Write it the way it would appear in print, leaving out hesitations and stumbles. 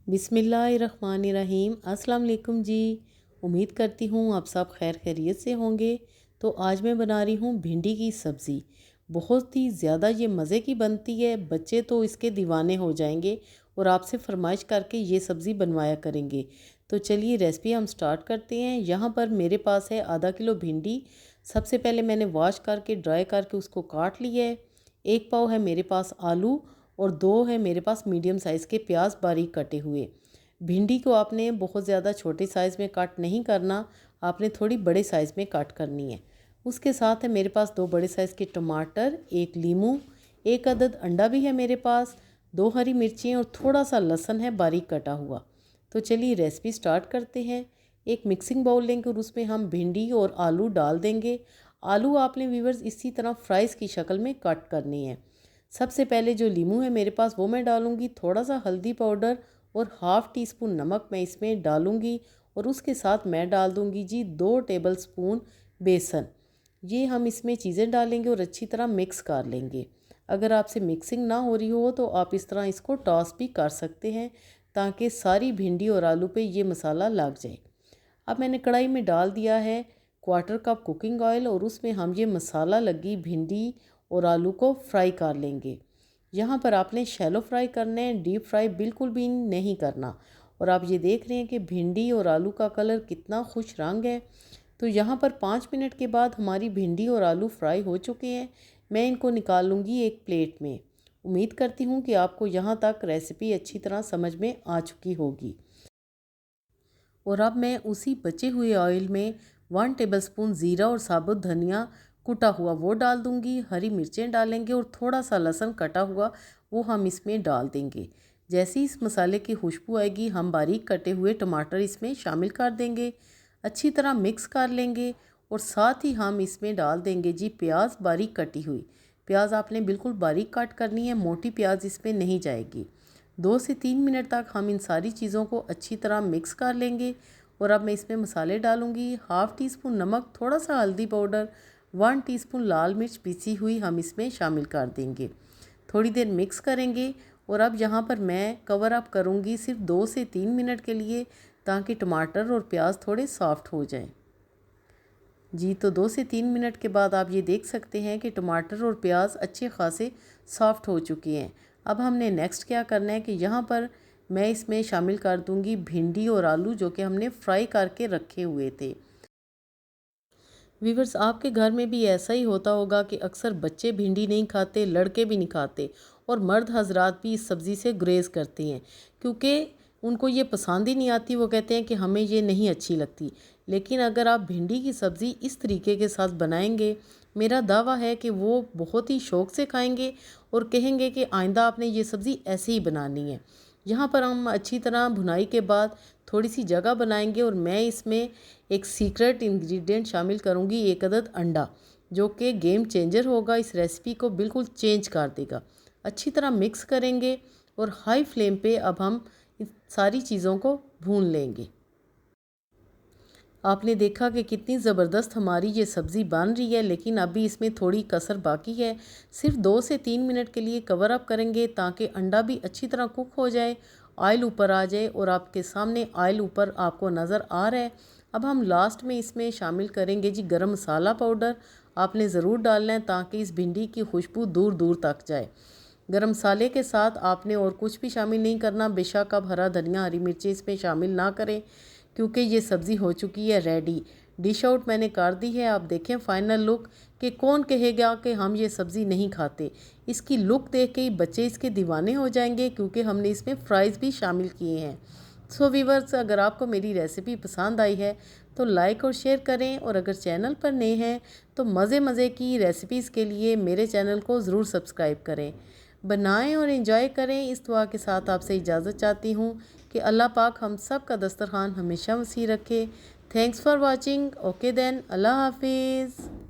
बिस्मिल्लाहिर्रहमानिर्रहीम। अस्सलाम वालेकुम जी। उम्मीद करती हूँ आप सब खैर खैरियत से होंगे। तो आज मैं बना रही हूँ भिंडी की सब्ज़ी। बहुत ही ज़्यादा ये मज़े की बनती है, बच्चे तो इसके दीवाने हो जाएंगे और आपसे फरमाइश करके ये सब्ज़ी बनवाया करेंगे। तो चलिए रेसिपी हम स्टार्ट करते हैं। यहाँ पर मेरे पास है आधा किलो भिंडी। सबसे पहले मैंने वॉश करके ड्राई करके उसको काट लिया है। एक पाव है मेरे पास आलू और दो है मेरे पास मीडियम साइज़ के प्याज बारीक कटे हुए। भिंडी को आपने बहुत ज़्यादा छोटे साइज़ में कट नहीं करना, आपने थोड़ी बड़े साइज़ में कट करनी है। उसके साथ है मेरे पास दो बड़े साइज़ के टमाटर, एक लीमू, एक अदद अंडा भी है मेरे पास, दो हरी मिर्चें और थोड़ा सा लहसुन है बारीक कटा हुआ। तो चलिए रेसिपी स्टार्ट करते हैं। एक मिक्सिंग बाउल लेंगे और उसमें हम भिंडी और आलू डाल देंगे। आलू आपने व्यूअर्स इसी तरह फ्राइज़ की शक्ल में कट करनी है। सबसे पहले जो लीमू है मेरे पास वो मैं डालूँगी, थोड़ा सा हल्दी पाउडर और हाफ़ टी स्पून नमक मैं इसमें डालूँगी और उसके साथ मैं डाल दूँगी जी 2 टेबल स्पून बेसन। ये हम इसमें चीज़ें डालेंगे और अच्छी तरह मिक्स कर लेंगे। अगर आपसे मिक्सिंग ना हो रही हो तो आप इस तरह इसको टॉस भी कर सकते हैं ताकि सारी भिंडी और आलू पे ये मसाला लग जाए। अब मैंने कढ़ाई में डाल दिया है 1/4 कप कुकिंग ऑयल और उसमें हम ये मसाला लगी भिंडी और आलू को फ्राई कर लेंगे। यहाँ पर आपने शैलो फ्राई करना है, डीप फ्राई बिल्कुल भी नहीं करना। और आप ये देख रहे हैं कि भिंडी और आलू का कलर कितना खुश रंग है। तो यहाँ पर 5 मिनट के बाद हमारी भिंडी और आलू फ्राई हो चुके हैं। मैं इनको निकाल लूँगी एक प्लेट में। उम्मीद करती हूँ कि आपको यहाँ तक रेसिपी अच्छी तरह समझ में आ चुकी होगी। और अब मैं उसी बचे हुए ऑयल में 1 टेबलस्पून ज़ीरा और साबुत धनिया कुटा हुआ वो डाल दूंगी। हरी मिर्चें डालेंगे और थोड़ा सा लहसुन कटा हुआ वो हम इसमें डाल देंगे। जैसे ही इस मसाले की खुशबू आएगी हम बारीक कटे हुए टमाटर इसमें शामिल कर देंगे, अच्छी तरह मिक्स कर लेंगे और साथ ही हम इसमें डाल देंगे जी प्याज बारीक कटी हुई। प्याज आपने बिल्कुल बारीक काट करनी है, मोटी प्याज इसमें नहीं जाएगी। 2 से 3 मिनट तक हम इन सारी चीज़ों को अच्छी तरह मिक्स कर लेंगे। और अब मैं इसमें मसाले डालूंगी, हाफ़ टी स्पून नमक, थोड़ा सा हल्दी पाउडर, 1 टीस्पून लाल मिर्च पीसी हुई हम इसमें शामिल कर देंगे। थोड़ी देर मिक्स करेंगे और अब यहाँ पर मैं कवर अप करूँगी सिर्फ 2 से 3 मिनट के लिए ताकि टमाटर और प्याज थोड़े सॉफ्ट हो जाएं। जी तो 2 से 3 मिनट के बाद आप ये देख सकते हैं कि टमाटर और प्याज अच्छे खासे सॉफ्ट हो चुके हैं। अब हमने नेक्स्ट क्या करना है कि यहाँ पर मैं इसमें शामिल कर दूँगी भिंडी और आलू जो कि हमने फ्राई करके रखे हुए थे। व्यूअर्स आपके घर में भी ऐसा ही होता होगा कि अक्सर बच्चे भिंडी नहीं खाते, लड़के भी नहीं खाते और मर्द हजरात भी इस सब्ज़ी से गुरेज करते हैं क्योंकि उनको ये पसंद ही नहीं आती। वो कहते हैं कि हमें ये नहीं अच्छी लगती। लेकिन अगर आप भिंडी की सब्ज़ी इस तरीके के साथ बनाएंगे, मेरा दावा है कि वो बहुत ही शौक़ से खाएंगे और कहेंगे कि आइंदा आपने ये सब्ज़ी ऐसे ही बनानी है। यहाँ पर हम अच्छी तरह भुनाई के बाद थोड़ी सी जगह बनाएंगे और मैं इसमें एक सीक्रेट इंग्रेडिएंट शामिल करूँगी, एक अदद अंडा, जो कि गेम चेंजर होगा, इस रेसिपी को बिल्कुल चेंज कर देगा। अच्छी तरह मिक्स करेंगे और हाई फ्लेम पे अब हम इन सारी चीज़ों को भून लेंगे। आपने देखा कि कितनी ज़बरदस्त हमारी ये सब्ज़ी बन रही है, लेकिन अभी इसमें थोड़ी कसर बाकी है। सिर्फ 2 से 3 मिनट के लिए कवर अप करेंगे ताकि अंडा भी अच्छी तरह कुक हो जाए, ऑयल ऊपर आ जाए और आपके सामने ऑयल ऊपर आपको नज़र आ रहा है। अब हम लास्ट में इसमें शामिल करेंगे जी गरम मसाला पाउडर। आपने ज़रूर डालना है ताकि इस भिंडी की खुशबू दूर दूर तक जाए। गरम मसाले के साथ आपने और कुछ भी शामिल नहीं करना। बेशक आप हरा धनिया, हरी मिर्ची इसमें शामिल ना करें क्योंकि ये सब्ज़ी हो चुकी है रेडी। डिश आउट मैंने कर दी है। आप देखें फाइनल लुक कि कौन कहेगा कि हम ये सब्ज़ी नहीं खाते। इसकी लुक देख के ही बच्चे इसके दीवाने हो जाएंगे क्योंकि हमने इसमें फ्राइज़ भी शामिल किए हैं। सो व्यूअर्स अगर आपको मेरी रेसिपी पसंद आई है तो लाइक और शेयर करें और अगर चैनल पर नए हैं तो मज़े की रेसिपीज़ के लिए मेरे चैनल को ज़रूर सब्सक्राइब करें। बनाएं और एंजॉय करें। इस दुआ के साथ आपसे इजाज़त चाहती हूँ कि अल्लाह पाक हम सब का दस्तरखान हमेशा वसी रखे। Thanks for watching. Okay then, अल्लाह हाफिज़।